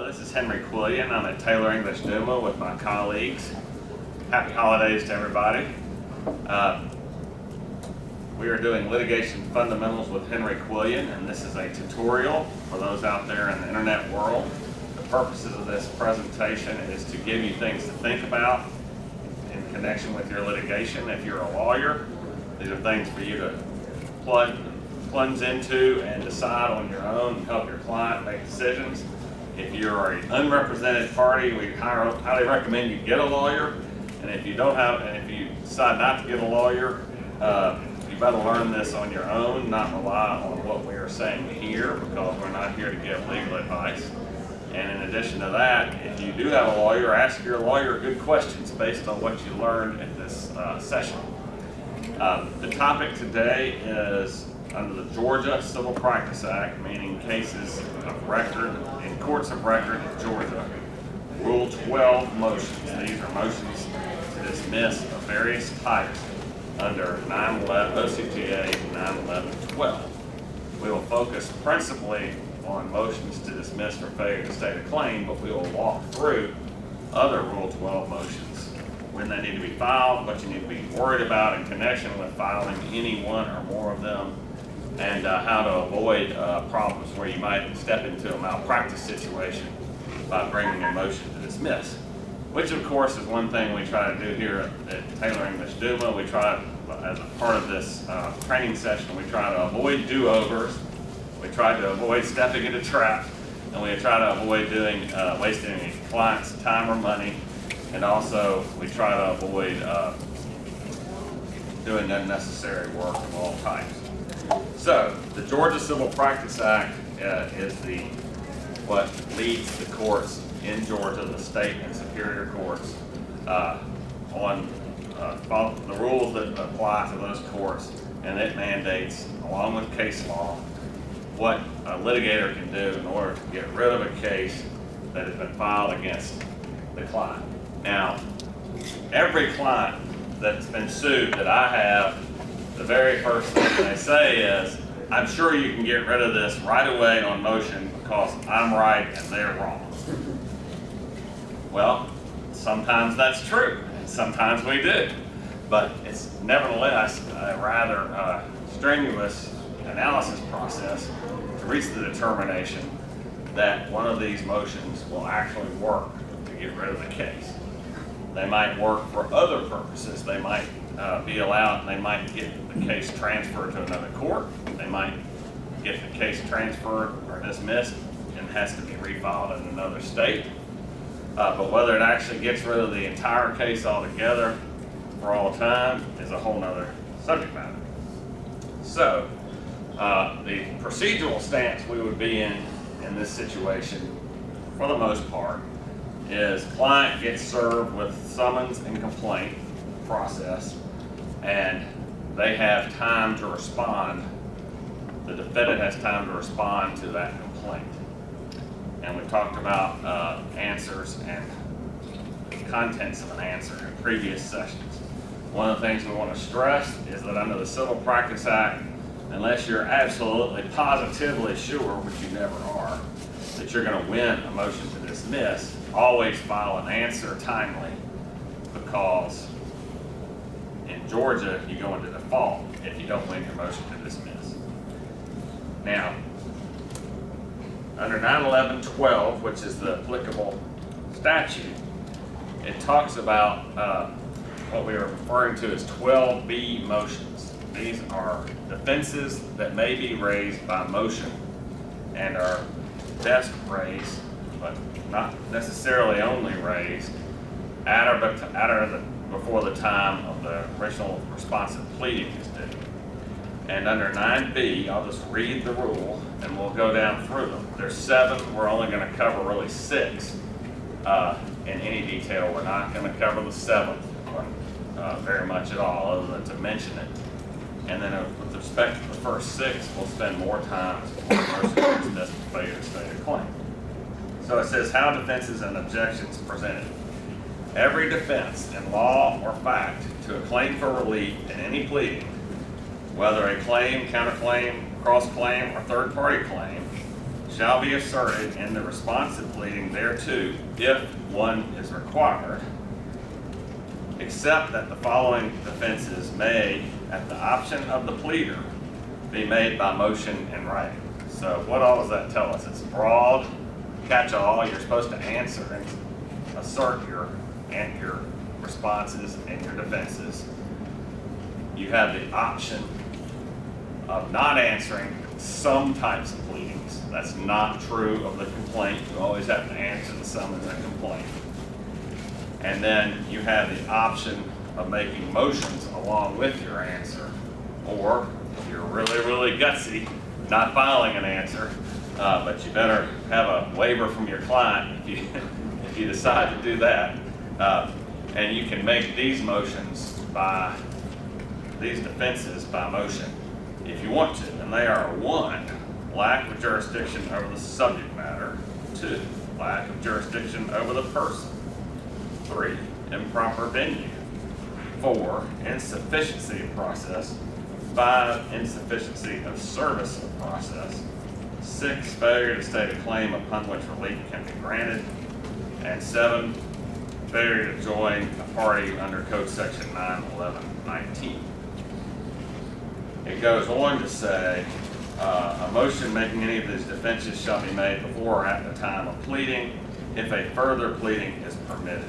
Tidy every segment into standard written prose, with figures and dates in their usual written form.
This is Henry Quillian. I'm at Taylor English Duma with my colleagues. Happy holidays to everybody. We are doing litigation fundamentals with Henry Quillian, and this is a tutorial for those out there in the internet world. The purposes of this presentation is to give you things to think about in connection with your litigation. If you're a lawyer, these are things for you to plunge into and decide on your own and help your client make decisions. If you're an unrepresented party, we highly recommend you get a lawyer. And if you decide not to get a lawyer, you better learn this on your own, not rely on what we are saying here, because we're not here to give legal advice. And in addition to that, if you do have a lawyer, ask your lawyer good questions based on what you learned at this session. The topic today is under the Georgia Civil Practice Act, meaning cases of record in courts of record in Georgia. Rule 12 motions. These are motions to dismiss of various types under OCTA 911-12. We will focus principally on motions to dismiss for failure to state a claim, but we will walk through other Rule 12 motions, when they need to be filed, what you need to be worried about in connection with filing any one or more of them, and how to avoid problems where you might step into a malpractice situation by bringing a motion to dismiss. Which, of course, is one thing we try to do here at Taylor English Duma. We try, as a part of this training session, we try to avoid do-overs. We try to avoid stepping into traps, and we try to avoid wasting any clients' time or money. And also, we try to avoid doing unnecessary work of all types. So, the Georgia Civil Practice Act is what leads the courts in Georgia, the state and superior courts, on the rules that apply to those courts, and it mandates, along with case law, what a litigator can do in order to get rid of a case that has been filed against the client. Now, every client that's been sued that I have, the very first thing they say is, I'm sure you can get rid of this right away on motion because I'm right and they're wrong. Well, sometimes that's true, and sometimes we do. But it's nevertheless a rather strenuous analysis process to reach the determination that one of these motions will actually work to get rid of the case. They might work for other purposes. They might be allowed, they might get the case transferred to another court. They might get the case transferred or dismissed and has to be refiled in another state. But whether it actually gets rid of the entire case altogether for all time is a whole nother subject matter. So, the procedural stance we would be in this situation, for the most part, is client gets served with summons and complaint process, and they have time to respond. The defendant has time to respond to that complaint. And we talked about answers and contents of an answer in previous sessions. One of the things we want to stress is that under the Civil Practice Act, unless you're absolutely positively sure, which you never are, that you're going to win a motion to dismiss, always file an answer timely, because in Georgia you go into default if you don't win your motion to dismiss. Now, under 911-12, which is the applicable statute, it talks about what we are referring to as 12B motions. These are defenses that may be raised by motion and are best raised, but not necessarily only raised, before the time of the original responsive pleading is due. And under 9B, I'll just read the rule and we'll go down through them. There's 7, we're only going to cover really 6 in any detail. We're not going to cover the 7th one very much at all, other than to mention it. And then with respect to the first 6, we'll spend more time before the person dismissed for failure to state a claim. So it says how defenses and objections presented. Every defense in law or fact to a claim for relief in any pleading, whether a claim, counterclaim, cross-claim, or third-party claim, shall be asserted in the responsive pleading thereto if one is required, except that the following defenses may, at the option of the pleader, be made by motion in writing. So what all does that tell us? It's broad, catch-all. You're supposed to answer and assert your responses and your defenses. You have the option of not answering some types of pleadings. That's not true of the complaint. You always have to answer the sum in the complaint. And then you have the option of making motions along with your answer, or if you're really, really gutsy, not filing an answer, but you better have a waiver from your client if you decide to do that. And you can make these defenses by motion if you want to. And they are: 1, lack of jurisdiction over the subject matter; 2, lack of jurisdiction over the person; 3, improper venue; 4, insufficiency of process; 5, insufficiency of service of process; 6, failure to state a claim upon which relief can be granted; and 7, failure to join a party under Code Section 911-19. It goes on to say, a motion making any of these defenses shall be made before or at the time of pleading, if a further pleading is permitted.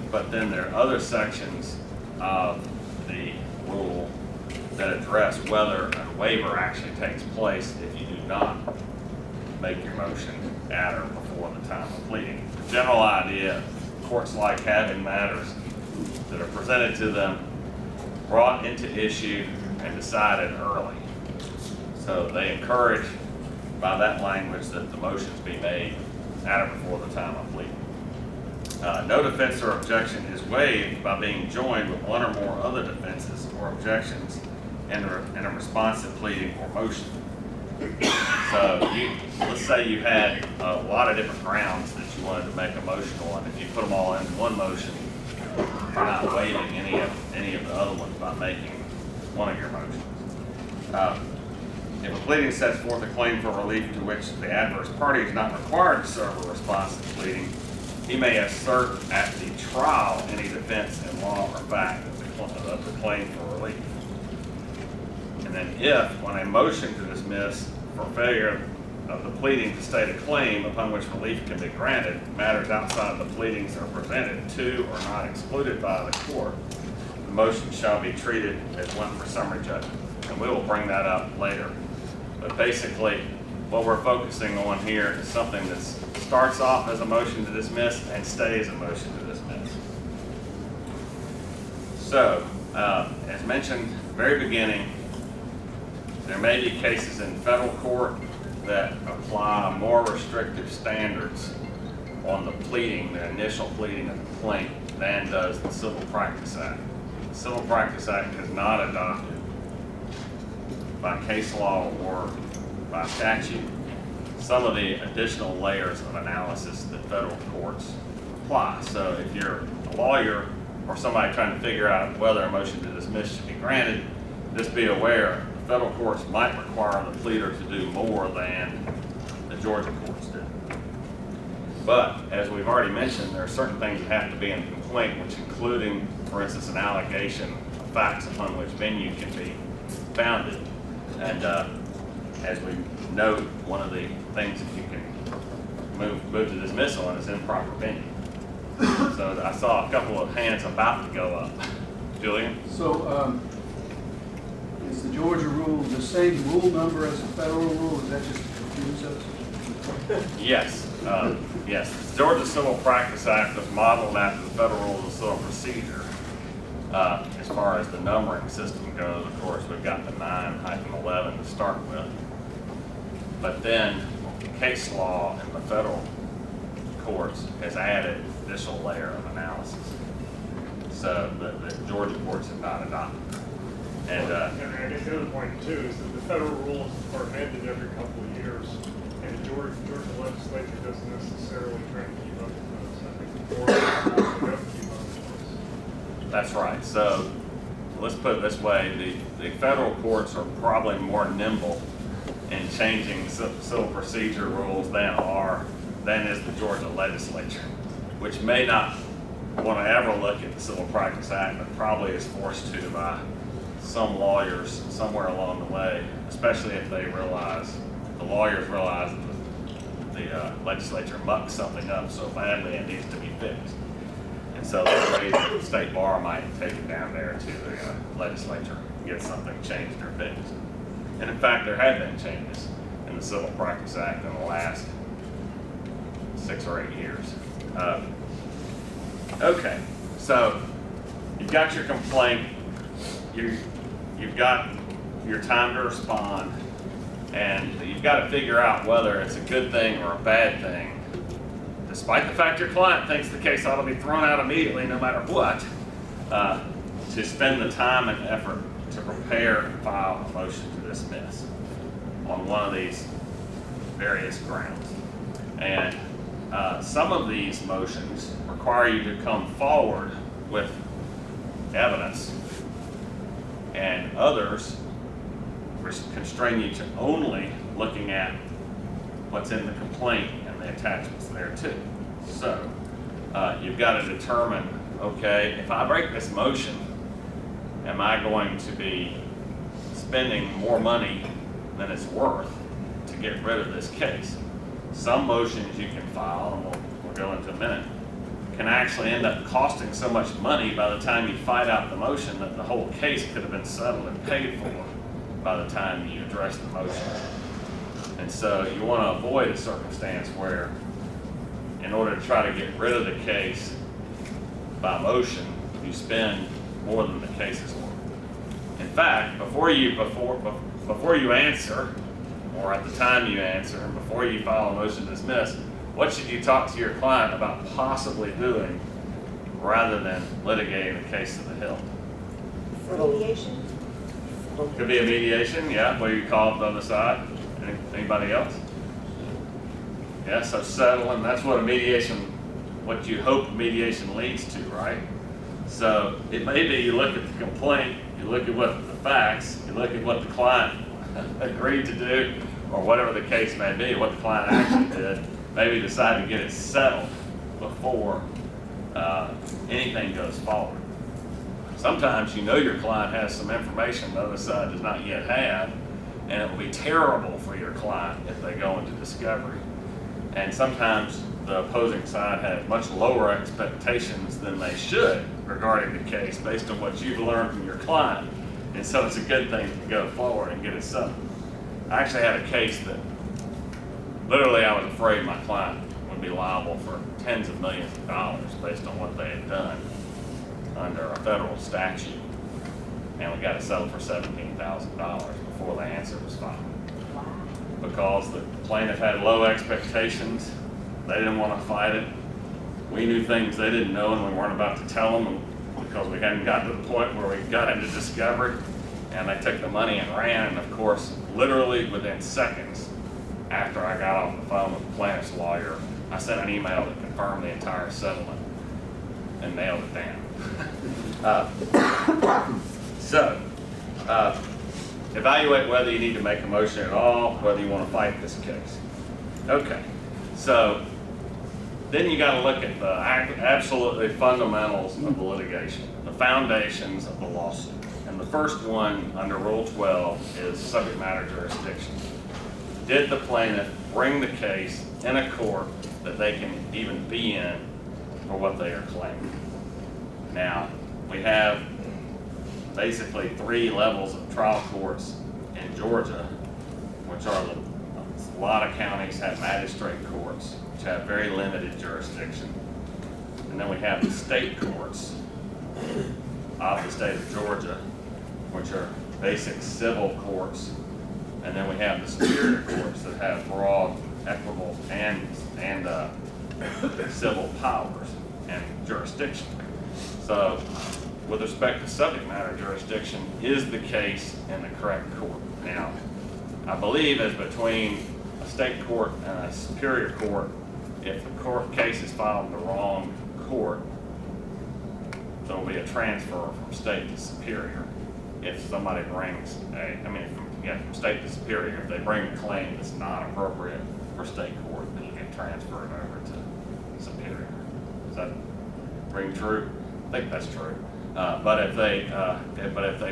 But then there are other sections of the rule that address whether a waiver actually takes place if you do not make your motion at or before the time of pleading. The general idea, courts like having matters that are presented to them brought into issue and decided early. So they encourage, by that language, that the motions be made at or before the time of pleading. No defense or objection is waived by being joined with one or more other defenses or objections in a responsive pleading or motion. So let's say you had a lot of different grounds that you wanted to make a motion on. If you put them all in one motion, you're not waiving any of the other ones by making one of your motions. If a pleading sets forth a claim for relief to which the adverse party is not required to serve a response to the pleading, he may assert at the trial any defense in law or fact of the claim for relief. And then if, when a motion to dismiss for failure of the pleading to state a claim upon which relief can be granted, matters outside of the pleadings are presented to or not excluded by the court, the motion shall be treated as one for summary judgment. And we will bring that up later. But basically, what we're focusing on here is something that starts off as a motion to dismiss and stays a motion to dismiss. So, as mentioned at the very beginning, there may be cases in federal court that apply more restrictive standards on the pleading, the initial pleading of the complaint, than does the Civil Practice Act. The Civil Practice Act is not adopted by case law or by statute some of the additional layers of analysis that federal courts apply. So if you're a lawyer or somebody trying to figure out whether a motion to dismiss should be granted, just be aware the federal courts might require the pleader to do more than the Georgia courts do. But as we've already mentioned, there are certain things that have to be in the complaint, which including, for instance, an allegation of facts upon which venue can be founded. And as we note, one of the things that you can move to dismiss on is improper venue. So I saw a couple of hands about to go up. Julian? So is the Georgia rule the same rule number as the federal rule? Is that just to confuse us? Yes. Yes. The Georgia Civil Practice Act was modeled after the Federal Rules of Civil Procedure. As far as the numbering system goes, of course, we've got the 9-11 to start with. But then case law in the federal courts has added additional layer of analysis. So the Georgia courts have not adopted. And I guess the other point too is that the federal rules are amended every couple of years, and the Georgia legislature doesn't necessarily try to keep up with those. I think the board will keep up with those. That's right. So let's put it this way: the federal courts are probably more nimble in changing civil procedure rules than is the Georgia legislature, which may not want to ever look at the Civil Practice Act, but probably is forced to by some lawyers somewhere along the way, especially if the lawyers realize that the legislature mucked something up so badly it needs to be fixed. And so the state bar might take it down there to the legislature and get something changed or fixed. And in fact, there have been changes in the Civil Practice Act in the last 6 or 8 years. Okay, so you've got your complaint, you've got your time to respond, and you've got to figure out whether it's a good thing or a bad thing. Despite the fact your client thinks the case ought to be thrown out immediately no matter what, to spend the time and effort to prepare and file a motion to dismiss on one of these various grounds. And some of these motions require you to come forward with evidence, and others constrain you to only looking at what's in the complaint and the attachments there too. So you've got to determine, okay, if I break this motion, am I going to be spending more money than it's worth to get rid of this case? Some motions you can file, and we'll go into a minute, can actually end up costing so much money by the time you fight out the motion that the whole case could have been settled and paid for by the time you address the motion. And so you want to avoid a circumstance where, in order to try to get rid of the case by motion, you spend more than the case is worth. In fact, before you answer, or at the time you answer, and before you file a motion to dismiss, what should you talk to your client about possibly doing rather than litigating the case to the hilt? Mediation? Could be a mediation, yeah, where you call up the other side. Anybody else? Yeah, so settling, that's what a mediation, what you hope mediation leads to, right? So it may be you look at the complaint, you look at what the facts, you look at what the client agreed to do, or whatever the case may be, what the client actually did, maybe decide to get it settled before anything goes forward. Sometimes you know your client has some information the other side does not yet have, and it will be terrible for your client if they go into discovery. And sometimes the opposing side has much lower expectations than they should regarding the case based on what you've learned from your client. And so it's a good thing to go forward and get it settled. I actually had a case that literally I was afraid my client would be liable for tens of millions of dollars based on what they had done under a federal statute. And we got it settled for $17,000 before the answer was filed. Because the plaintiff had low expectations, they didn't want to fight it. We knew things they didn't know and we weren't about to tell them because we hadn't gotten to the point where we got into discovery. And they took the money and ran, and of course, literally within seconds after I got off the phone with the plaintiff's lawyer, I sent an email that confirmed the entire settlement and nailed it down. Evaluate whether you need to make a motion at all, whether you want to fight this case. Okay, so then you got to look at the absolutely fundamentals of the litigation, the foundations of the lawsuit. And the first one under Rule 12 is subject matter jurisdiction. Did the plaintiff bring the case in a court that they can even be in for what they are claiming? Now, we have basically 3 levels of trial courts in Georgia, which are a lot of counties have magistrate courts, which have very limited jurisdiction. And then we have the state courts of the state of Georgia, which are basic civil courts. And then we have the superior courts that have broad, equitable, and civil powers and jurisdiction. So, with respect to subject matter jurisdiction, is the case in the correct court? Now, I believe as between a state court and a superior court, if the court case is filed in the wrong court, there will be a transfer from state to superior. If somebody brings from state to superior. If they bring a claim that's not appropriate for state court, then you get transferred over to superior. Does that ring true? I think that's true. But if they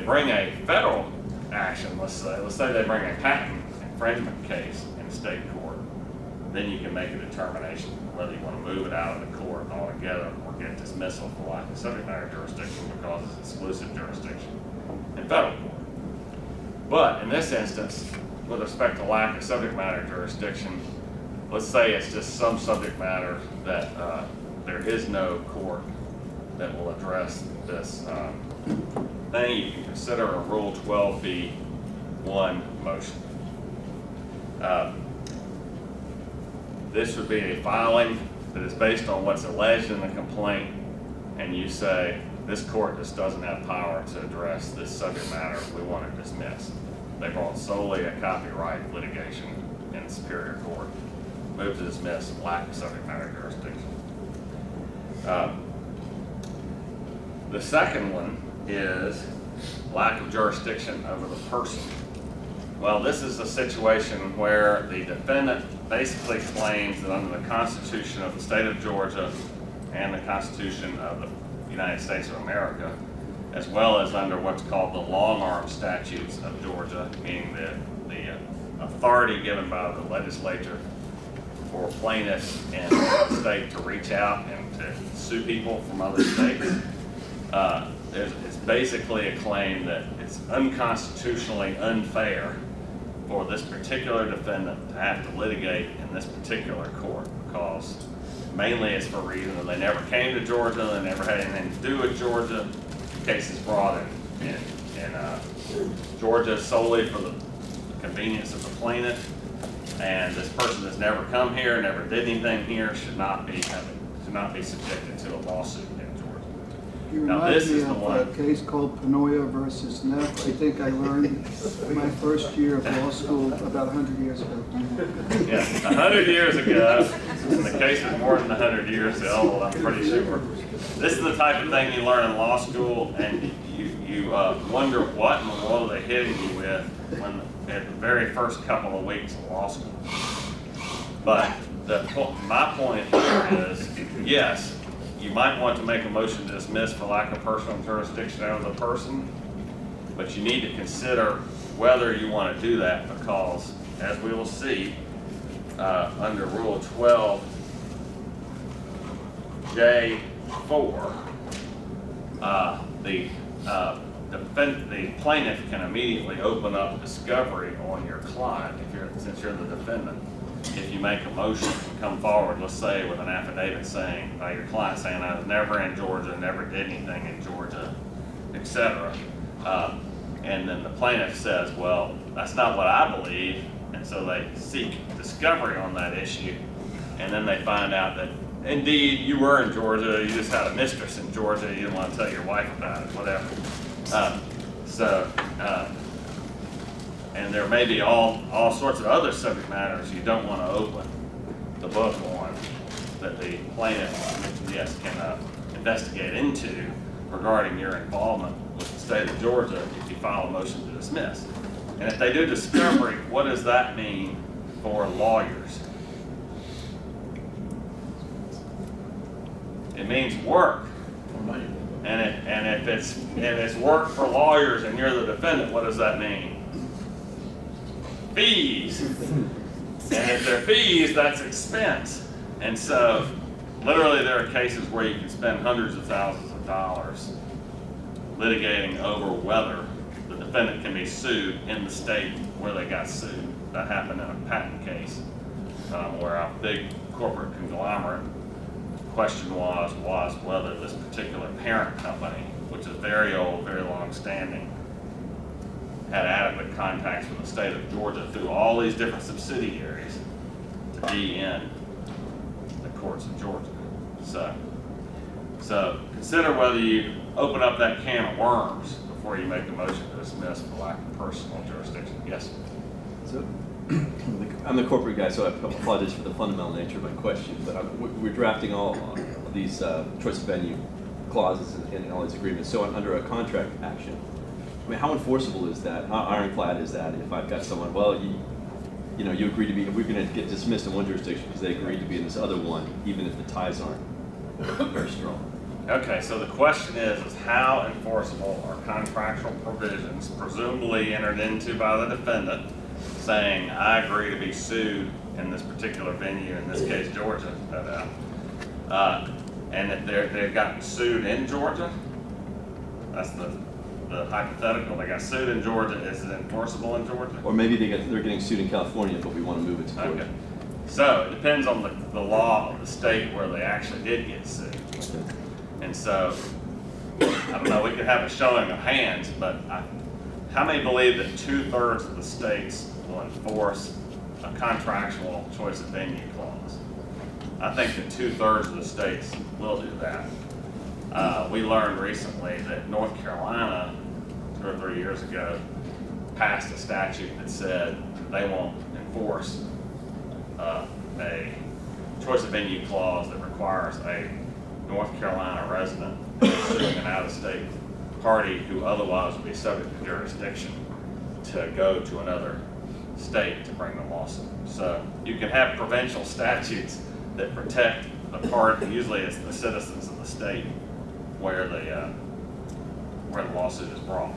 bring a federal action, let's say they bring a patent infringement case in state court, then you can make a determination whether you want to move it out of the court altogether or get dismissal for lack of subject matter jurisdiction because it's exclusive jurisdiction in federal court. But in this instance, with respect to lack of subject matter jurisdiction, let's say it's just some subject matter that there is no court that will address this thing. You can consider a Rule 12b(1) motion. This would be a filing that is based on what's alleged in the complaint, and you say, this court just doesn't have power to address this subject matter, we want to dismiss. They brought solely a copyright litigation in the Superior Court. Move to dismiss, lack of subject matter jurisdiction. The second one is lack of jurisdiction over the person. Well, this is a situation where the defendant basically claims that under the Constitution of the state of Georgia and the Constitution of the United States of America, as well as under what's called the long-arm statutes of Georgia, meaning the authority given by the legislature for plaintiffs in the state to reach out and to sue people from other states. It's basically a claim that it's unconstitutionally unfair for this particular defendant to have to litigate in this particular court because mainly it's for reason that they never came to Georgia, they never had anything to do with Georgia. The case is brought in Georgia solely for the convenience of the plaintiff, and this person has never come here, never did anything here, should not be subjected to a lawsuit in Georgia. You Now remind this me is the of one. a case called Panoia versus Neff. I think I learned my first year of law school about 100 years ago. Yeah, 100 years ago, and the case is more than 100 years old, I'm pretty sure. This is the type of thing you learn in law school, and you wonder what in the world are they hitting you with when at the very first couple of weeks of law school. But my point here is, yes, you might want to make a motion to dismiss for lack of personal jurisdiction over the person, but you need to consider whether you want to do that because, as we will see, under Rule 12J4, the plaintiff can immediately open up discovery on your client since you're the defendant. If you make a motion and come forward, let's say with an affidavit saying, by your client saying, I was never in Georgia, never did anything in Georgia, etc. And then the plaintiff says, well, that's not what I believe. And so they seek discovery on that issue. And then they find out that, indeed, you were in Georgia, you just had a mistress in Georgia, you didn't want to tell your wife about it, whatever. And there may be all sorts of other subject matters you don't want to open the book on that the plaintiff, yes, can investigate into regarding your involvement with the state of Georgia if you file a motion to dismiss. And if they do discovery, what does that mean for lawyers? It means work. And if it's work for lawyers and you're the defendant, what does that mean? Fees. And if they're fees, that's expense. And so, literally, there are cases where you can spend hundreds of thousands of dollars litigating over whether the defendant can be sued in the state where they got sued. That happened in a patent case where a big corporate conglomerate question was whether this particular parent company, which is very old, very long-standing, had adequate contacts with the state of Georgia through all these different subsidiaries to be in the courts of Georgia. So consider whether you open up that can of worms before you make a motion to dismiss for lack of personal jurisdiction. Yes? So, I'm the corporate guy, so I apologize for the fundamental nature of my question, but we're drafting all of these choice of venue clauses and all these agreements. So under a contract action, mean, how enforceable is that? How ironclad is that? If I've got someone, well, you know, you agree to be, we're going to get dismissed in one jurisdiction because they agreed to be in this other one, even if the ties aren't very strong. Okay, so the question is how enforceable are contractual provisions presumably entered into by the defendant saying, I agree to be sued in this particular venue, in this case, Georgia, and that they've gotten sued in Georgia? That's the hypothetical. They got sued in Georgia. Is it enforceable in Georgia? Or maybe they're getting sued in California, but we want to move it to Georgia. Okay. So it depends on the law of the state where they actually did get sued. Okay. And so, I don't know, we could have a showing of hands, but how many believe that 2/3 of the states will enforce a contractual choice of venue clause? I think that 2/3 of the states will do that. We learned recently that North Carolina, 2 or 3 years ago, passed a statute that said they won't enforce a choice of venue clause that requires a North Carolina resident suing an out-of-state party who otherwise would be subject to jurisdiction to go to another state to bring the lawsuit. So you can have provincial statutes that protect the party, usually it's the citizens of the state where the lawsuit is brought.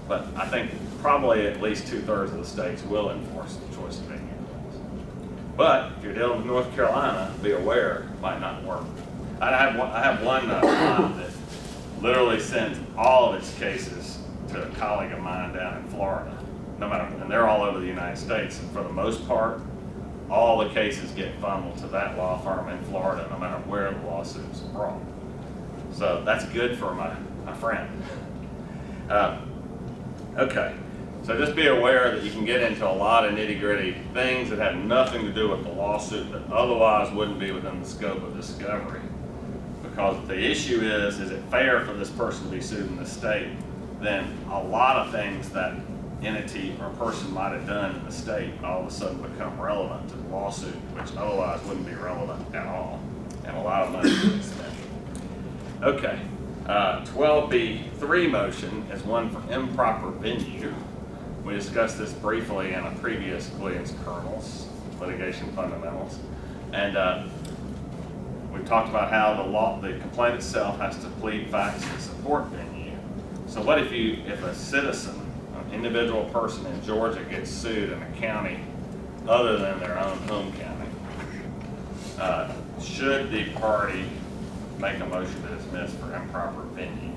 But I think probably at least 2/3 of the states will enforce the choice of venue clause. But if you're dealing with North Carolina, be aware it might not work. I have one client that literally sends all of its cases to a colleague of mine down in Florida, and they're all over the United States. And for the most part, all the cases get funneled to that law firm in Florida, no matter where the lawsuits are brought. So that's good for my friend. Okay, so just be aware that you can get into a lot of nitty-gritty things that have nothing to do with the lawsuit that otherwise wouldn't be within the scope of discovery. Because if the issue is it fair for this person to be sued in the state, then a lot of things that entity or person might have done in the state all of a sudden become relevant to the lawsuit, which otherwise wouldn't be relevant at all, and a lot of money to be spent. Okay, 12B3 motion is one for improper venue. We discussed this briefly in a previous Quillian's kernels, litigation fundamentals, and we talked about how the complaint itself has to plead facts to support venue. So what if a citizen, an individual person in Georgia gets sued in a county other than their own home county? Should the party make a motion to dismiss for improper venue?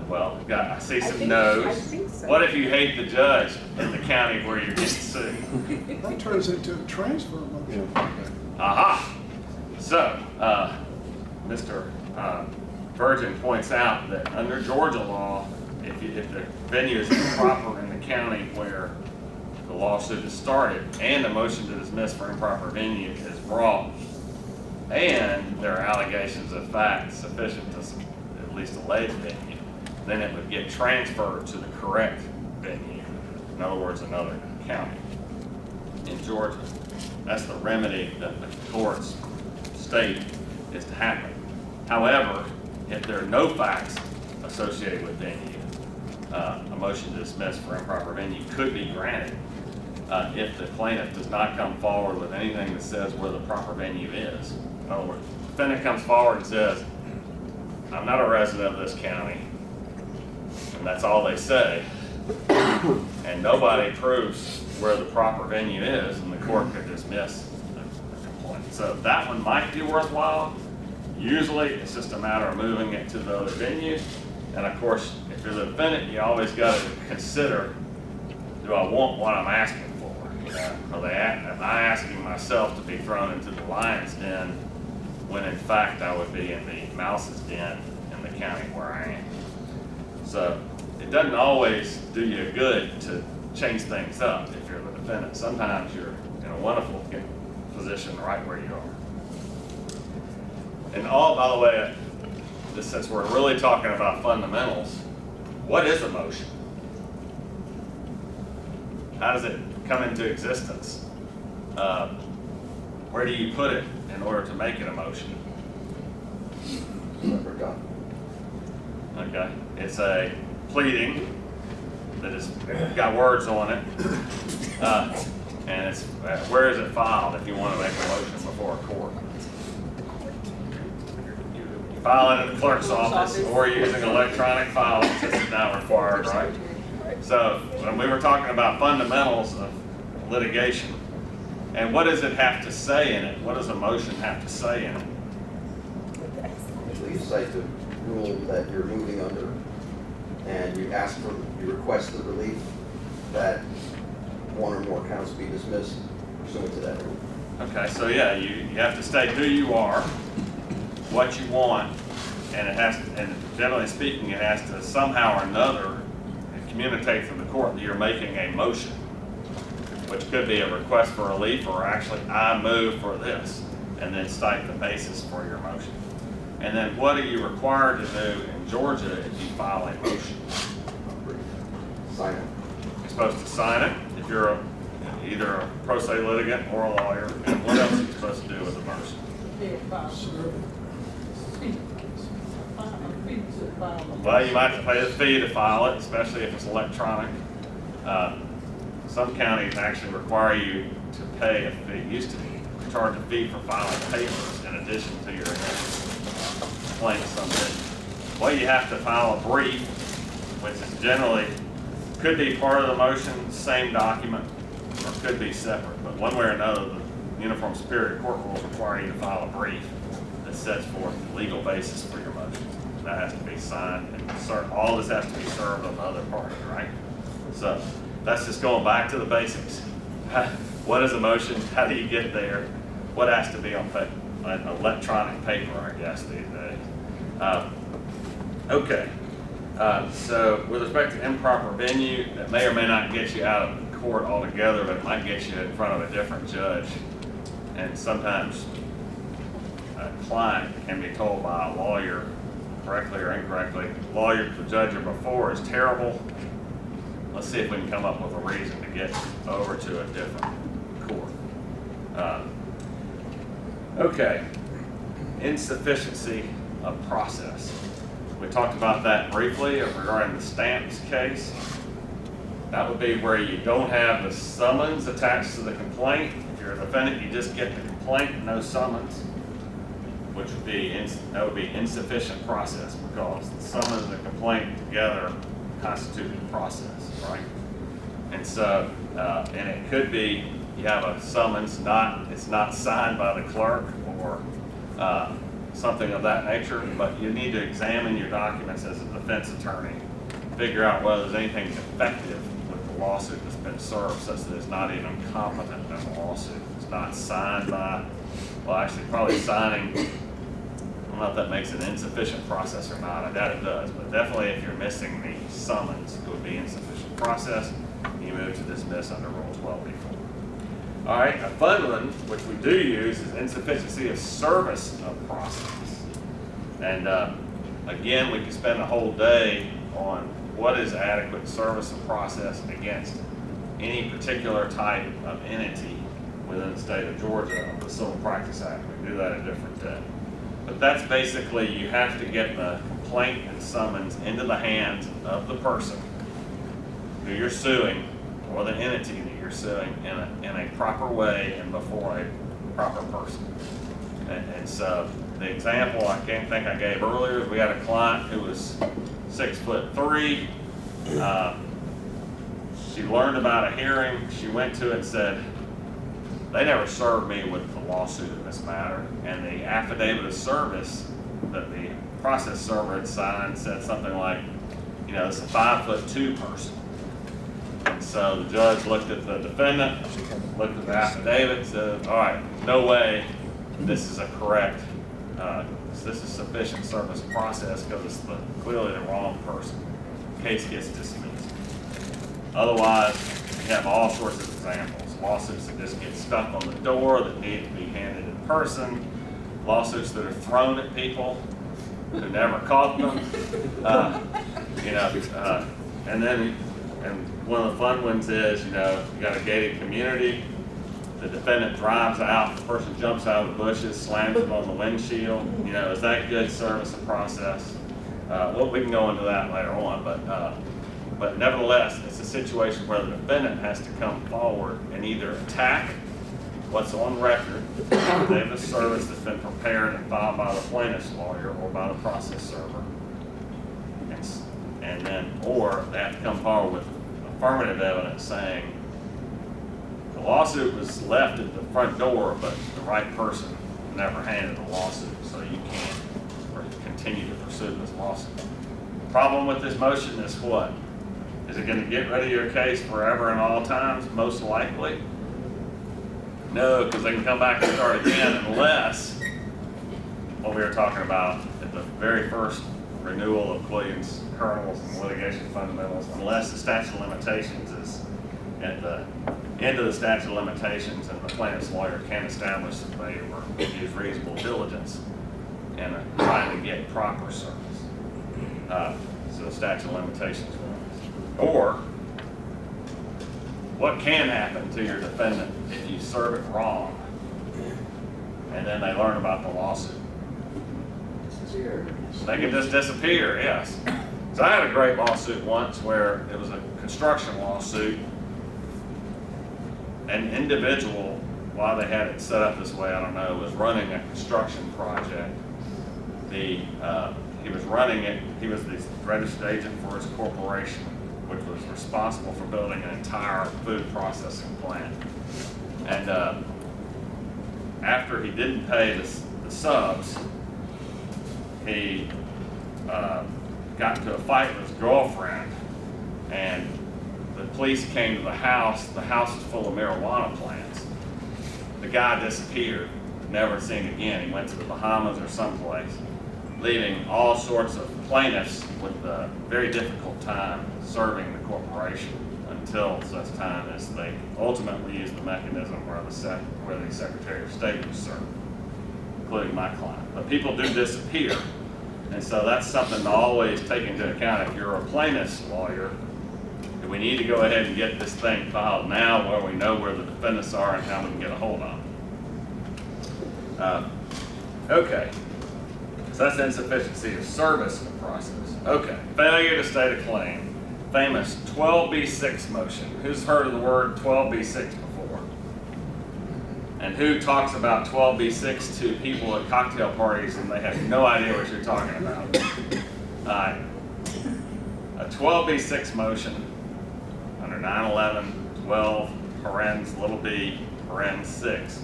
Well, I see some no's. I think so. What if you hate the judge in the county where you're getting sued? That turns into a transfer motion. Aha! So, Mr. Virgin points out that under Georgia law, if the venue is improper in the county where the lawsuit is started and a motion to dismiss for improper venue is brought, and there are allegations of fact sufficient to at least allege venue, then it would get transferred to the correct venue. In other words, another county in Georgia. That's the remedy that the courts state is to happen. However, if there are no facts associated with venue, a motion to dismiss for improper venue could be granted if the plaintiff does not come forward with anything that says where the proper venue is. In other words, the defendant comes forward and says, I'm not a resident of this county, and that's all they say, and nobody proves where the proper venue is, and the court could dismiss the complaint. So that one might be worthwhile. Usually, it's just a matter of moving it to the other venue, and of course, if you're the defendant, you always got to consider, do I want what I'm asking for? Am I asking myself to be thrown into the lion's den when in fact I would be in the mouse's den in the county where I am? So it doesn't always do you good to change things up if you're the defendant. Sometimes you're in a wonderful position right where you are. And by the way, since we're really talking about fundamentals, what is a motion? How does it come into existence? Where do you put it in order to make it a motion? Okay, it's a pleading that has got words on it. And it's, where is it filed if you want to make a motion before a court? You file it in the clerk's office or using electronic filing, since it's now required, right? So when we were talking about fundamentals of litigation, and what does it have to say in it? What does a motion have to say in it? You cite the rule that you're moving under, and you request the relief that one or more counts be dismissed pursuant to that rule. Okay, so yeah, you have to state who you are, what you want, and it has to, and generally speaking, it has to somehow or another communicate from the court that you're making a motion, which could be a request for relief or actually I move for this, and then state the basis for your motion. And then what are you required to do in Georgia if you file a motion? Sign it. You're supposed to sign it if you're either a pro se litigant or a lawyer. And what else are you supposed to do with the motion? Well, you might have to pay the fee to file it, especially if it's electronic. Some counties actually require you to pay a fee. Used to charge a fee for filing papers in addition to your complaint submission. Well, you have to file a brief, which is generally could be part of the motion, same document, or could be separate. But one way or another, the Uniform Superior Court rules require you to file a brief that sets forth the legal basis for your motion. That has to be signed, and all this has to be served on the other party, right? So that's just going back to the basics. What is a motion? How do you get there? What has to be on paper? Electronic paper, I guess, these days. Okay. So with respect to improper venue, that may or may not get you out of court altogether, but it might get you in front of a different judge. And sometimes a client can be told by a lawyer, correctly or incorrectly, lawyer, the judge or before is terrible. Let's see if we can come up with a reason to get over to a different court. Okay, insufficiency of process. We talked about that briefly regarding the Stamps case. That would be where you don't have the summons attached to the complaint. If you're a defendant, you just get the complaint, no summons, which would be insufficient process because the summons and the complaint together constitute the process, right? And so, and it could be you have a summons, it's not signed by the clerk or something of that nature, but you need to examine your documents as a defense attorney, figure out whether there's anything defective with the lawsuit that's been served such that it's not even competent as a lawsuit. It's not signed by, well actually probably signing, I don't know if that makes an insufficient process or not, I doubt it does, but definitely if you're missing the summons, it would be insufficient process. You move to dismiss under Rule 12b4. All right, a fun one, which we do use, is insufficiency of service of process. And again, we could spend a whole day on what is adequate service of process against any particular type of entity within the state of Georgia of the Civil Practice Act. We do that a different day. But that's basically, you have to get the complaint and summons into the hands of the person who you're suing or the entity that you're suing in a proper way and before a proper person. And so the example I think I gave earlier is we had a client who was 6'3". She learned about a hearing. She went to it and said, they never served me with the lawsuit in this matter. And the affidavit of service that the process server had signed said something like, you know, it's a 5'2" person. And so the judge looked at the defendant, looked at the affidavit, said, all right, no way this is a correct, this is sufficient service process because it's clearly the wrong person. Case gets dismissed. Otherwise, you have all sorts of examples. Lawsuits that just get stuck on the door that need to be handed in person. Lawsuits that are thrown at people who never caught them. And one of the fun ones is, you got a gated community. The defendant drives out, the person jumps out of the bushes, slams them on the windshield. Is that good service of process? Well, we can go into that later on, but nevertheless, it's a situation where the defendant has to come forward and either attack what's on record, the service that's been prepared and filed by the plaintiff's lawyer or by the process server, or they have to come forward with affirmative evidence saying the lawsuit was left at the front door, but the right person never handed the lawsuit, so you can't continue to pursue this lawsuit. The problem with this motion is what? Is it going to get rid of your case forever and all times? Most likely. No, because they can come back and start again unless, what we were talking about at the very first renewal of Quillian's kernels and litigation fundamentals, unless the statute of limitations is at the end of the statute of limitations and the plaintiff's lawyer can establish that they were use reasonable diligence in trying to get proper service. So the statute of limitations runs. Or, what can happen to your defendant if you serve it wrong and then they learn about the lawsuit? They can just disappear, yes. So I had a great lawsuit once where it was a construction lawsuit. An individual, why they had it set up this way, I don't know, was running a construction project. He was running it, he was the registered agent for his corporation, which was responsible for building an entire food processing plant. And after he didn't pay the subs, he got into a fight with his girlfriend, and the police came to the house. The house was full of marijuana plants. The guy disappeared, never seen again. He went to the Bahamas or someplace, leaving all sorts of plaintiffs with a very difficult time serving the corporation until such time as they ultimately used the mechanism where the Secretary of State was served, including my client. But people do disappear, and so that's something to always take into account. If you're a plaintiff's lawyer, we need to go ahead and get this thing filed now where we know where the defendants are and how we can get a hold of them. Okay, so that's insufficiency of service in the process. Okay, failure to state a claim. Famous 12B6 motion. Who's heard of the word 12B6 before? And who talks about 12B6 to people at cocktail parties and they have no idea what you're talking about? A 12B6 motion under 911 12 parens little b parens 6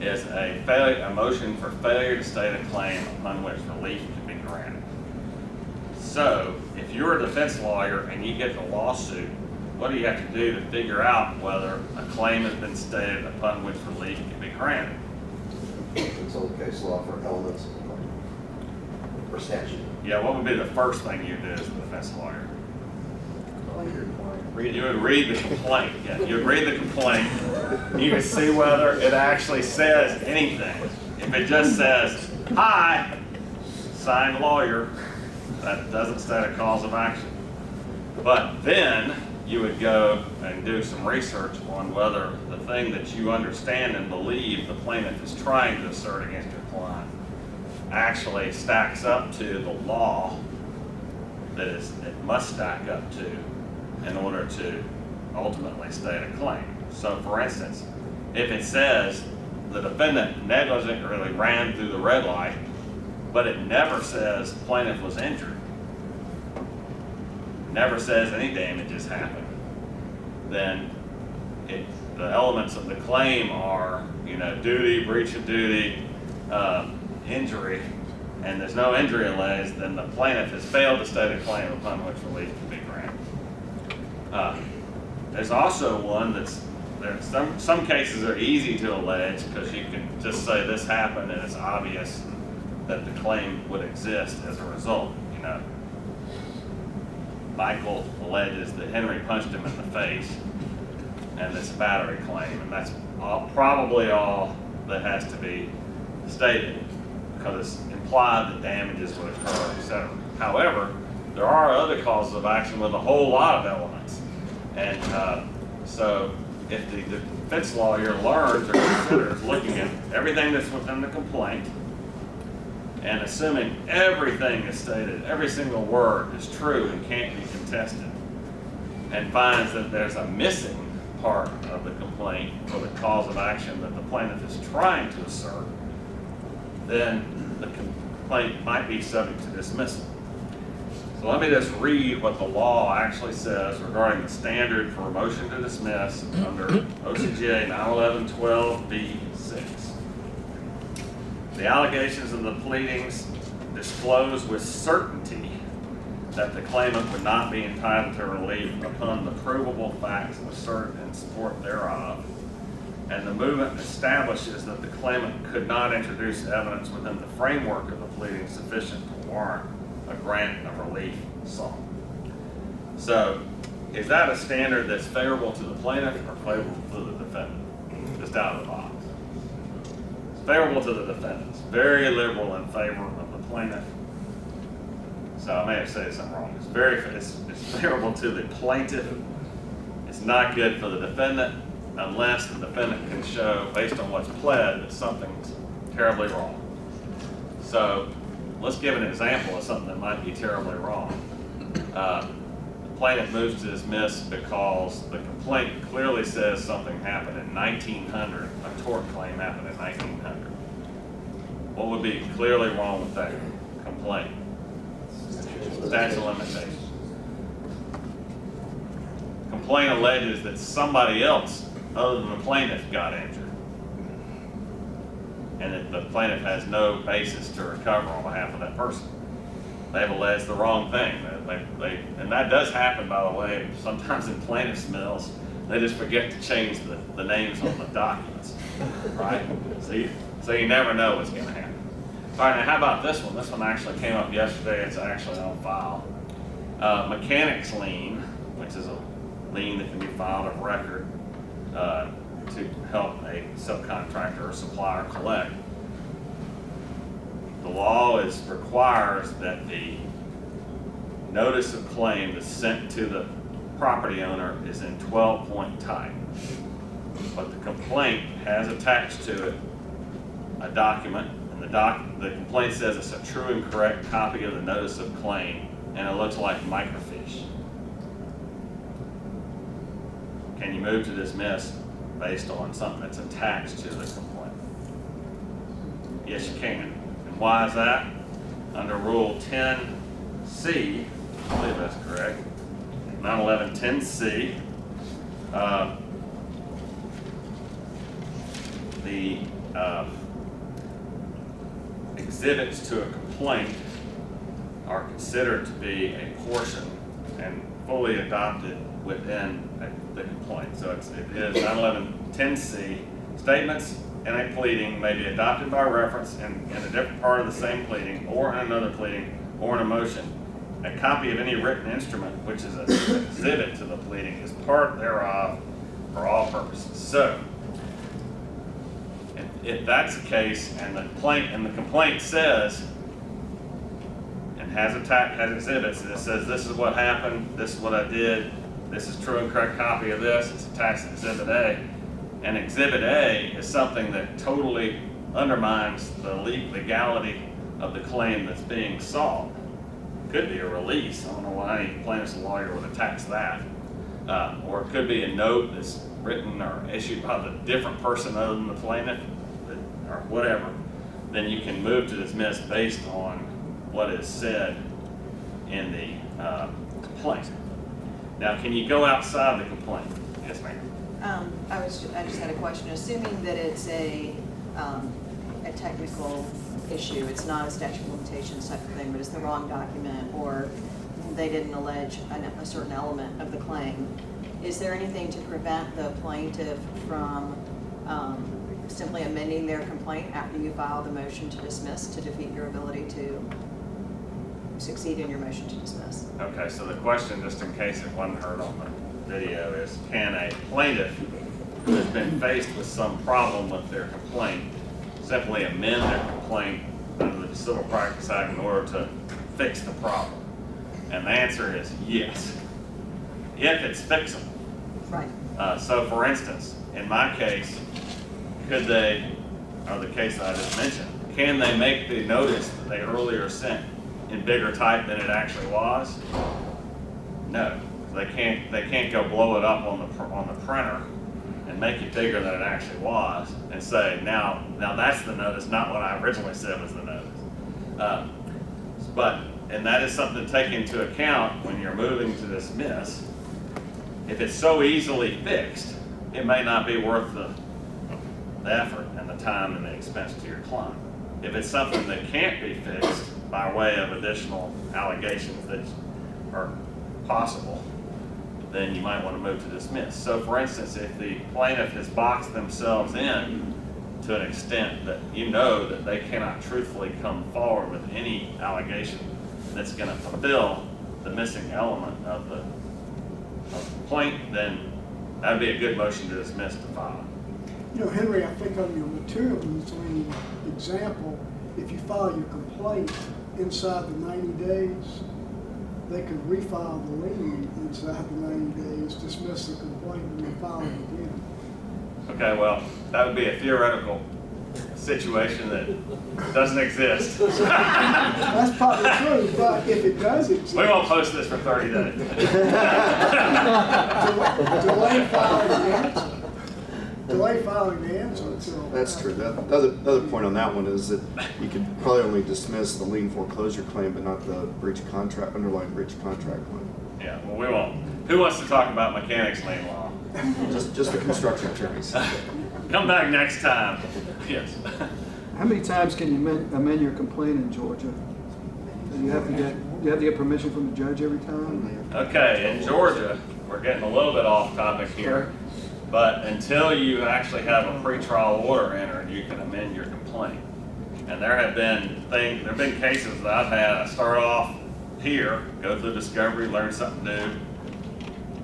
is a motion for failure to state a claim upon which relief can be granted. So if you're a defense lawyer and you get the lawsuit, what do you have to do to figure out whether a claim has been stated upon which relief can be granted? It's old case law for elements or statute. Yeah, what would be the first thing you do as a defense lawyer? You would read the complaint. Yeah, you would read the complaint. You can see whether it actually says anything. If it just says, "Hi, signed lawyer," that doesn't state a cause of action. But then you would go and do some research on whether the thing that you understand and believe the plaintiff is trying to assert against your client actually stacks up to the law that it must stack up to in order to ultimately state a claim. So for instance, if it says the defendant negligently ran through the red light, but it never says plaintiff was injured, never says any damages happened, then the elements of the claim are, duty, breach of duty, injury, and there's no injury alleged, then the plaintiff has failed to state a claim upon which relief can be granted. There's also one some cases are easy to allege because you can just say this happened and it's obvious that the claim would exist as a result. Michael alleges that Henry punched him in the face, and it's a battery claim, and that's probably all that has to be stated because it's implied that damages would occur, etc. However, there are other causes of action with a whole lot of elements, and so if the defense lawyer learns or considers looking at everything that's within the complaint and assuming everything is stated, every single word is true and can't be contested, and finds that there's a missing part of the complaint for the cause of action that the plaintiff is trying to assert, then the complaint might be subject to dismissal. So let me just read what the law actually says regarding the standard for a motion to dismiss under OCGA 911-12B6. The allegations of the pleadings disclose with certainty that the claimant would not be entitled to relief upon the provable facts asserted in support thereof, and the movement establishes that the claimant could not introduce evidence within the framework of the pleading sufficient to warrant a grant of relief sought. So, is that a standard that's favorable to the plaintiff or favorable to the defendant? Just out of the box. It's favorable to the defendant. It's very liberal in favor of the plaintiff. So I may have said something wrong. It's favorable to the plaintiff. It's not good for the defendant unless the defendant can show, based on what's pled, that something's terribly wrong. So let's give an example of something that might be terribly wrong. The plaintiff moves to dismiss because the complaint clearly says something happened in 1900, a tort claim happened in 1900. What would be clearly wrong with that complaint? Statute of limitations. Complaint alleges that somebody else other than the plaintiff got injured, and that the plaintiff has no basis to recover on behalf of that person. They've alleged the wrong thing. And that does happen, by the way, sometimes in plaintiff's mills. They just forget to change the names on the documents, right? So you never know what's going to happen. All right, now how about this one? This one actually came up yesterday. It's actually on file. Mechanics lien, which is a lien that can be filed of record to help a subcontractor or supplier collect. The law requires that the notice of claim that's sent to the property owner is in 12-point type. But the complaint has attached to it a document, and the complaint says it's a true and correct copy of the notice of claim, and it looks like microfiche. Can you move to dismiss based on something that's attached to the complaint? Yes, you can. And why is that? Under Rule 10C, I believe that's correct, 911-10C, the exhibits to a complaint are considered to be a portion and fully adopted within the complaint. So it is 911-10C. Statements in a pleading may be adopted by reference in a different part of the same pleading or in another pleading or in a motion. A copy of any written instrument, which is an exhibit to the pleading, is part thereof for all purposes. So, if that's the case, and the complaint says, and has exhibits, and it says this is what happened, this is what I did, this is true and correct copy of this, it's attached to Exhibit A, and Exhibit A is something that totally undermines the legality of the claim that's being sought. Could be a release. I don't know why any plaintiff's lawyer would attach that. Or it could be a note that's written or issued by the different person other than the plaintiff, or whatever. Then you can move to dismiss based on what is said in the complaint. Now, can you go outside the complaint? Yes, ma'am. I just had a question. Assuming that it's a technical issue, it's not a statute of limitations type of thing, but it's the wrong document, or they didn't allege a certain element of the claim, is there anything to prevent the plaintiff from simply amending their complaint after you file the motion to dismiss to defeat your ability to succeed in your motion to dismiss? Okay, so the question, just in case it wasn't heard on the video, is can a plaintiff who has been faced with some problem with their complaint simply amend their complaint under the Civil Practice Act in order to fix the problem? And the answer is yes, if it's fixable. Right. So for instance, in my case, could they, or the case that I just mentioned, can they make the notice that they earlier sent in bigger type than it actually was? No, they can't go blow it up on the printer and make it bigger than it actually was and say, now that's the notice, not what I originally said was the notice. And that is something to take into account when you're moving to dismiss. If it's so easily fixed, it may not be worth the effort and the time and the expense to your client. If it's something that can't be fixed by way of additional allegations that are possible, then you might want to move to dismiss. So for instance, if the plaintiff has boxed themselves in to an extent that you know that they cannot truthfully come forward with any allegation that's going to fulfill the missing element of the complaint, then that would be a good motion to dismiss to file. You know, Henry, I think on your material lien example, if you file your complaint inside the 90 days, they could refile the lien inside the 90 days, dismiss the complaint, and then file it again. Okay, well, that would be a theoretical situation that doesn't exist. That's probably true, but if it does exist, We won't post this for 30 days. delay filing the answer until. That's true. The other point on that one is that you could probably only dismiss the lien foreclosure claim, but not the underlying breach of contract claim. Yeah, well, we won't. Who wants to talk about mechanics lien law? Just the construction attorneys. Come back next time. Yes. How many times can you amend your complaint in Georgia? You have to get permission from the judge every time? Okay, in Georgia, we're getting a little bit off topic here, but until you actually have a pretrial order entered, you can amend your complaint. And there have been cases that I've had. I start off here, go through discovery, learn something new,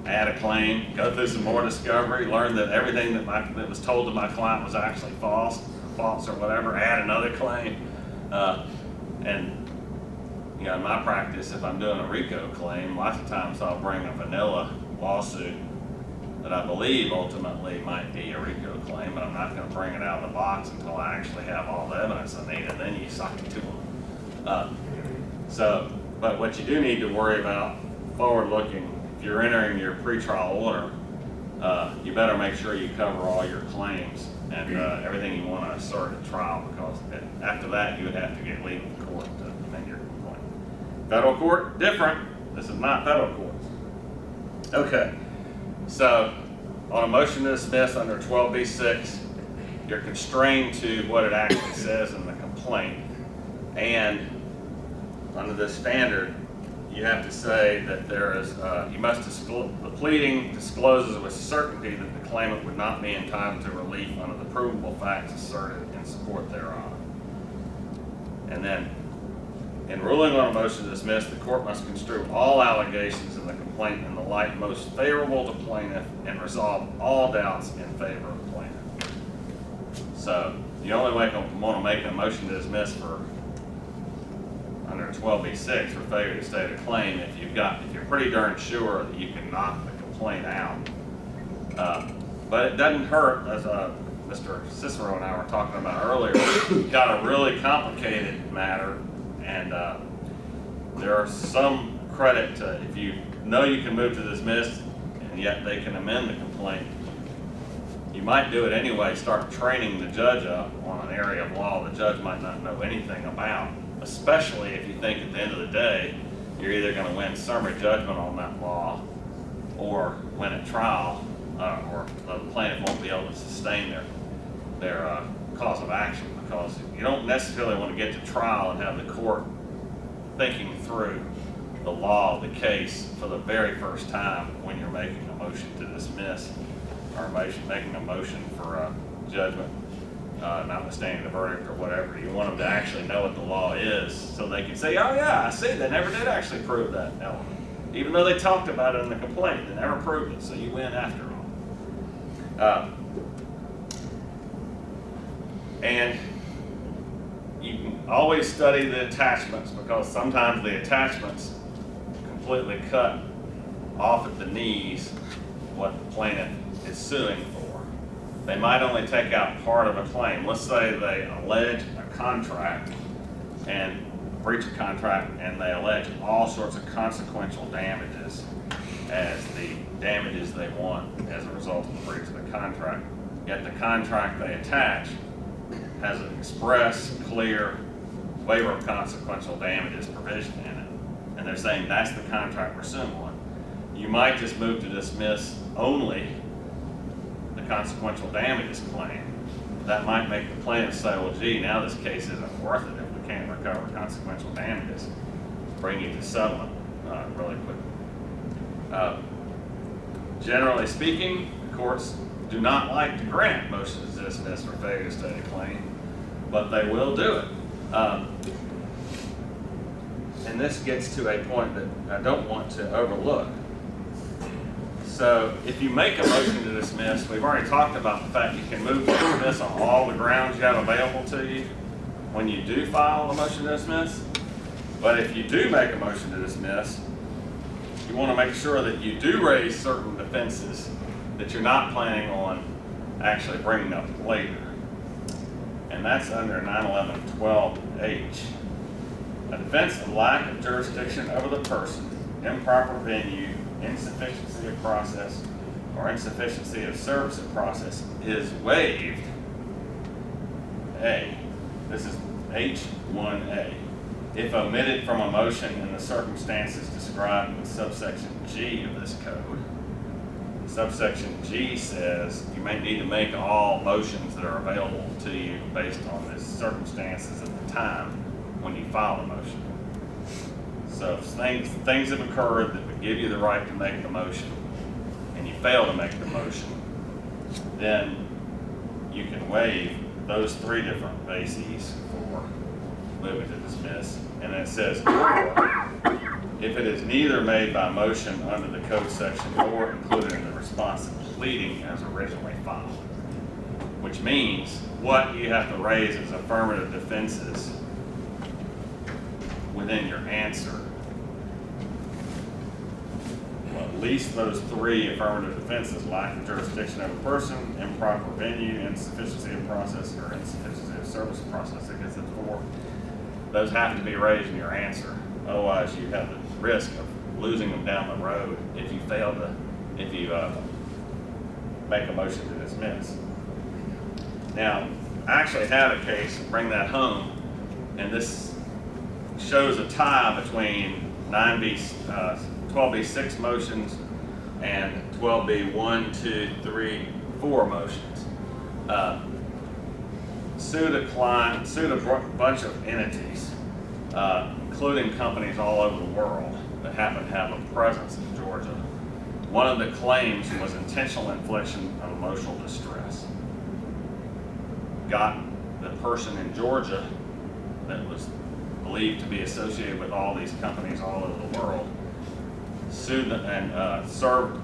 add a claim, go through some more discovery, learn that everything that was told to my client was actually false or whatever, add another claim. And you know, in my practice, if I'm doing a RICO claim, lots of times I'll bring a vanilla lawsuit that I believe ultimately might be a RICO claim, but I'm not going to bring it out of the box until I actually have all the evidence I need, and then you suck it to them. But what you do need to worry about forward-looking, if you're entering your pretrial order, you better make sure you cover all your claims and everything you want to assert at trial, because after that you would have to get legal court to amend your complaint. Federal court, different. This is not federal court. Okay, so on a motion to dismiss under 12b-6, you're constrained to what it actually says in the complaint, and under this standard, you have to say that there is, you must disclose, the pleading discloses with certainty that the claimant would not be entitled to relief under the provable facts asserted in support thereof. And then, in ruling on a motion to dismiss, the court must construe all allegations in the complaint in the light most favorable to plaintiff and resolve all doubts in favor of the plaintiff. So, you only want to make a motion to dismiss for under 12b-6 for failure to state a claim if you're pretty darn sure that you can knock the complaint out. But it doesn't hurt, as Mr. Cicero and I were talking about earlier. You've got a really complicated matter, and there are some credit to, if you know you can move to dismiss and yet they can amend the complaint, you might do it anyway. Start training the judge up on an area of law the judge might not know anything about, especially if you think at the end of the day you're either going to win summary judgment on that law or win at trial, or the plaintiff won't be able to sustain their cause of action, because you don't necessarily want to get to trial and have the court thinking through the law of the case for the very first time when you're making a motion to dismiss or making a motion for a judgment notwithstanding the verdict or whatever. You want them to actually know what the law is so they can say, oh yeah, I see, they never did actually prove that element. Even though they talked about it in the complaint, they never proved it, so you win after all. And you can always study the attachments, because sometimes the attachments completely cut off at the knees what the plaintiff is suing for. They might only take out part of a claim. Let's say they allege a contract and breach of contract, and they allege all sorts of consequential damages as the damages they want as a result of the breach of the contract. Yet the contract they attach has an express, clear waiver of consequential damages provision in it. And they're saying that's the contract we're suing on. You might just move to dismiss only the consequential damages claim. That might make the plaintiff say, well, gee, now this case isn't worth it if we can't recover consequential damages. Bring you to settlement really quickly. Generally speaking, courts do not like to grant motions to dismiss for failure to state a claim, but they will do it. And this gets to a point that I don't want to overlook. So if you make a motion to dismiss, we've already talked about the fact you can move to dismiss on all the grounds you have available to you when you do file a motion to dismiss. But if you do make a motion to dismiss, you want to make sure that you do raise certain defenses that you're not planning on actually bringing up later. And that's under 911-12H. A defense of lack of jurisdiction over the person, improper venue, insufficiency of process, or insufficiency of service of process is waived. A. This is H1A. If omitted from a motion in the circumstances described in subsection G of this code. Subsection G says you may need to make all motions that are available to you based on the circumstances at the time when you file a motion. So if things have occurred that would give you the right to make the motion, and you fail to make the motion, then you can waive those three different bases for moving to dismiss. And it says, if it is neither made by motion under the code section or included in the responsive pleading as originally filed. Which means what you have to raise as affirmative defenses within your answer. Well, at least those three affirmative defenses: lack of jurisdiction over person, improper venue, insufficiency of process, or insufficiency of service of process. I guess it's four. Those have to be raised in your answer. Otherwise, you have the risk of losing them down the road if you fail to, make a motion to dismiss. Now, I actually had a case, bring that home, and this shows a tie between 12B6 motions and 12B 1, 2, 3, 4 motions. Sued a bunch of entities, including companies all over the world that happen to have a presence in Georgia. One of the claims was intentional infliction of emotional distress. Got the person in Georgia that was believed to be associated with all these companies all over the world, sued and served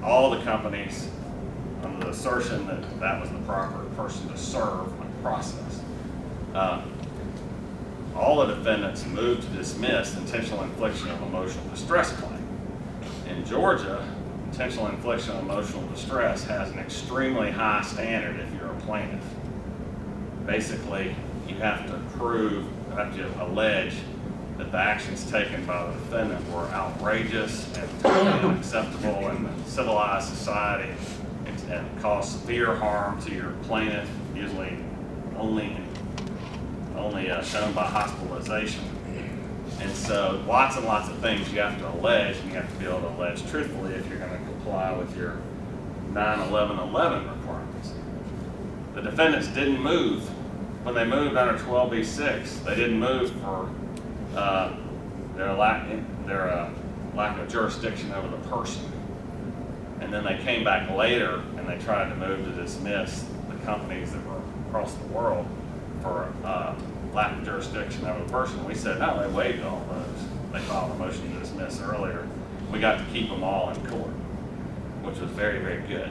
all the companies under the assertion that that was the proper person to serve and process. All the defendants moved to dismiss intentional infliction of emotional distress claim. In Georgia, intentional infliction of emotional distress has an extremely high standard if you're a plaintiff. Basically, you have to allege that the actions taken by the defendant were outrageous and unacceptable in civilized society and caused severe harm to your plaintiff, usually only shown by hospitalization. And so lots and lots of things you have to allege, and you have to be able to allege truthfully if you're going to comply with your 9/11/11 requirements. The defendants didn't move. When they moved under 12B6, they didn't move for their lack of jurisdiction over the person. And then they came back later and they tried to move to dismiss the companies that were across the world for lack of jurisdiction over the person. We said, no, they waived all those. They filed a motion to dismiss earlier. We got to keep them all in court, which was very, very good.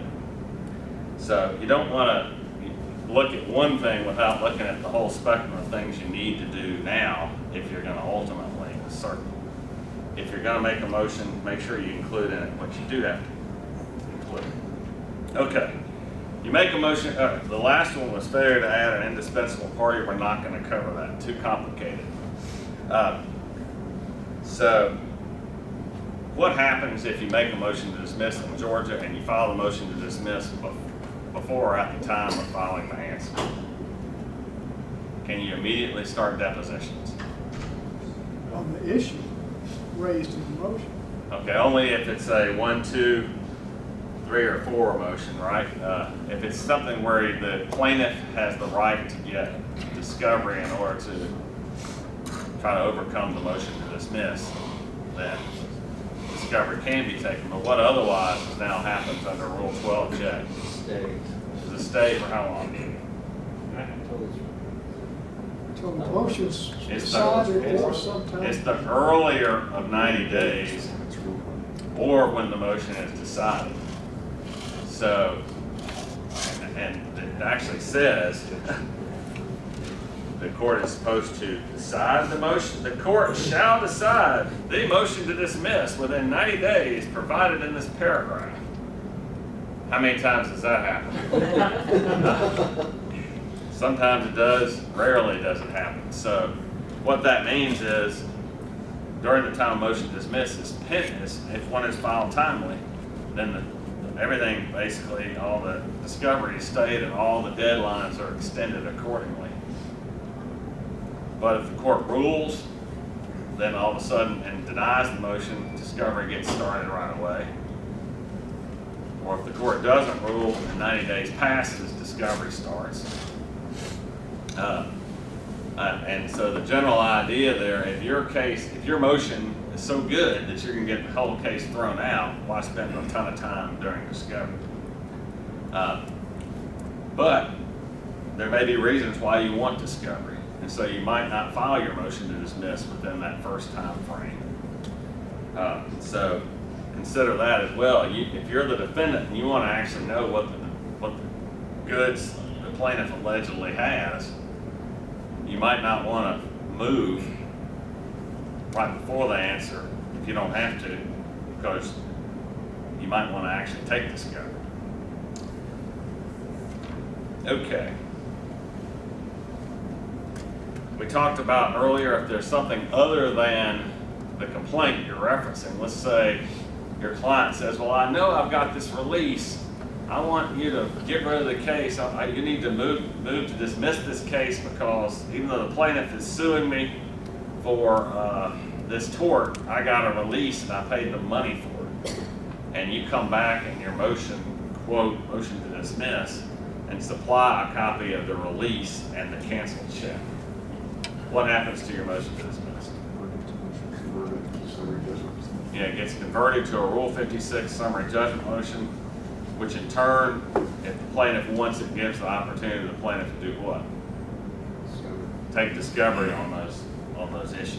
So you don't want to look at one thing without looking at the whole spectrum of things you need to do now if you're going to ultimately assert. If you're going to make a motion, make sure you include in it what you do have to include. Okay, You make a motion, the last one was failure to add an indispensable party. We're not going to cover that, too complicated. So what happens if you make a motion to dismiss in Georgia and you file a motion to dismiss before or at the time of filing the answer? Can you immediately start depositions? On the issue raised in the motion. Okay, only if it's a 1, 2, 3, or 4 motion, right? If it's something where the plaintiff has the right to get discovery in order to try to overcome the motion to dismiss, then discovery can be taken. But what otherwise now happens under Rule 12J? Does it stay for how long? Until the motion's It's decided or sometime. It's the earlier of 90 days or when the motion is decided. So, and it actually says the court is supposed to decide the motion. The court shall decide the motion to dismiss within 90 days provided in this paragraph. How many times does that happen? Sometimes it does, rarely does it happen. So what that means is during the time motion to dismiss is if one is filed timely, then everything, basically, all the discovery is stayed and all the deadlines are extended accordingly. But if the court rules, then all of a sudden and denies the motion, discovery gets started right away. Or if the court doesn't rule and 90 days passes, discovery starts. And so the general idea there, if your motion is so good that you're going to get the whole case thrown out, why spend a ton of time during discovery? But there may be reasons why you want discovery, and so you might not file your motion to dismiss within that first time frame. So consider that as well. If you're the defendant and you want to actually know what the goods the plaintiff allegedly has, you might not want to move right before the answer if you don't have to, because you might want to actually take discovery. Okay. We talked about earlier if there's something other than the complaint you're referencing. Let's say your client says, well, I know I've got this release. I want you to get rid of the case. You need to move to dismiss this case because even though the plaintiff is suing me for this tort, I got a release and I paid the money for it. And you come back in your motion, quote, motion to dismiss, and supply a copy of the release and the canceled check. What happens to your motion to dismiss? Yeah, it gets converted to a Rule 56 summary judgment motion, which in turn, if the plaintiff wants it, gives the opportunity to the plaintiff to do what? Take discovery on those issues.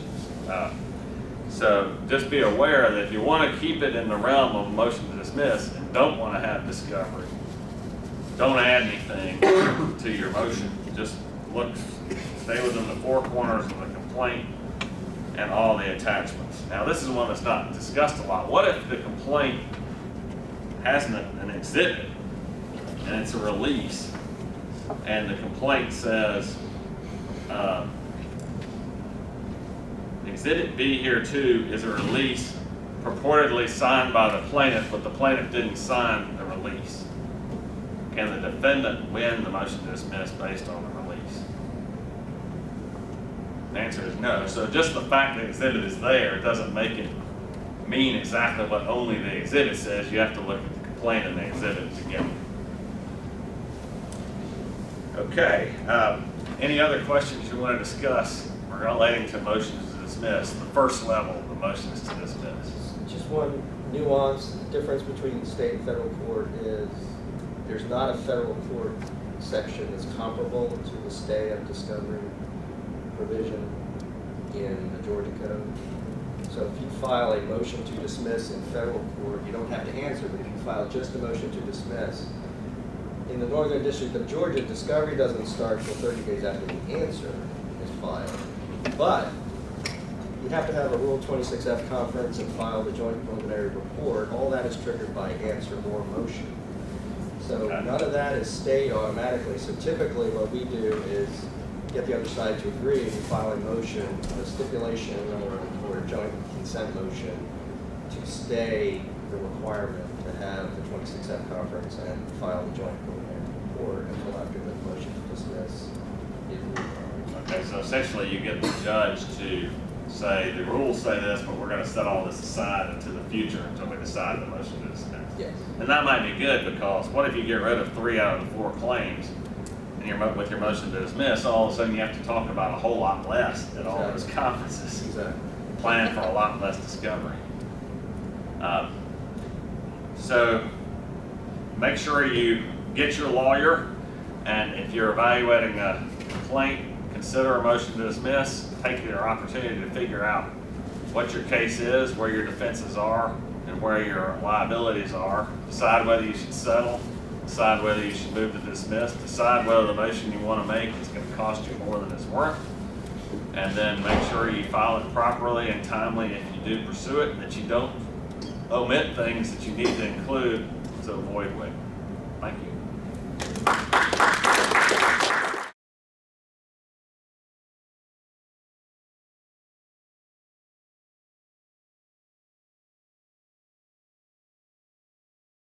So just be aware that if you want to keep it in the realm of a motion to dismiss and don't want to have discovery, don't add anything to your motion. Just stay within the four corners of the complaint and all the attachments. Now this is one that's not discussed a lot. What if the complaint has an exhibit and it's a release and the complaint says exhibit B here too is a release purportedly signed by the plaintiff, but the plaintiff didn't sign the release? Can the defendant win the motion to dismiss based on the release? The answer is no. So just the fact that the exhibit is there doesn't make it mean exactly what only the exhibit says. You have to look at the complaint and the exhibit together. Okay. Any other questions you want to discuss relating to motions to dismiss? The first level of the motions to dismiss. Just one nuance. The difference between state and federal court is there's not a federal court section that's comparable to the stay of discovery provision in the Georgia Code. So if you file a motion to dismiss in federal court, you don't have to answer, but if you file just a motion to dismiss, in the Northern District of Georgia, discovery doesn't start until 30 days after the answer is filed. But you have to have a Rule 26F conference and file the joint preliminary report. All that is triggered by answer or motion. So Okay. none of that is stayed automatically. So typically what we do is get the other side to agree and file a motion, a stipulation or a joint consent motion to stay the requirement to have the 26F conference and file the joint preliminary report until after the motion to dismiss is ruled. Okay, so essentially you get the judge to say, the rules say this, but we're gonna set all this aside into the future until we decide the motion to dismiss. Yes. And that might be good, because what if you get rid of 3 out of the 4 claims, and with your motion to dismiss, all of a sudden you have to talk about a whole lot less at all those Exactly. conferences. Exactly. Plan for a lot less discovery. So make sure you get your lawyer, and if you're evaluating a complaint, consider a motion to dismiss. Take your opportunity to figure out what your case is, where your defenses are, and where your liabilities are. Decide whether you should settle, decide whether you should move to dismiss, decide whether the motion you want to make is going to cost you more than it's worth, and then make sure you file it properly and timely if you do pursue it, and that you don't omit things that you need to include to avoid waiver. Thank you.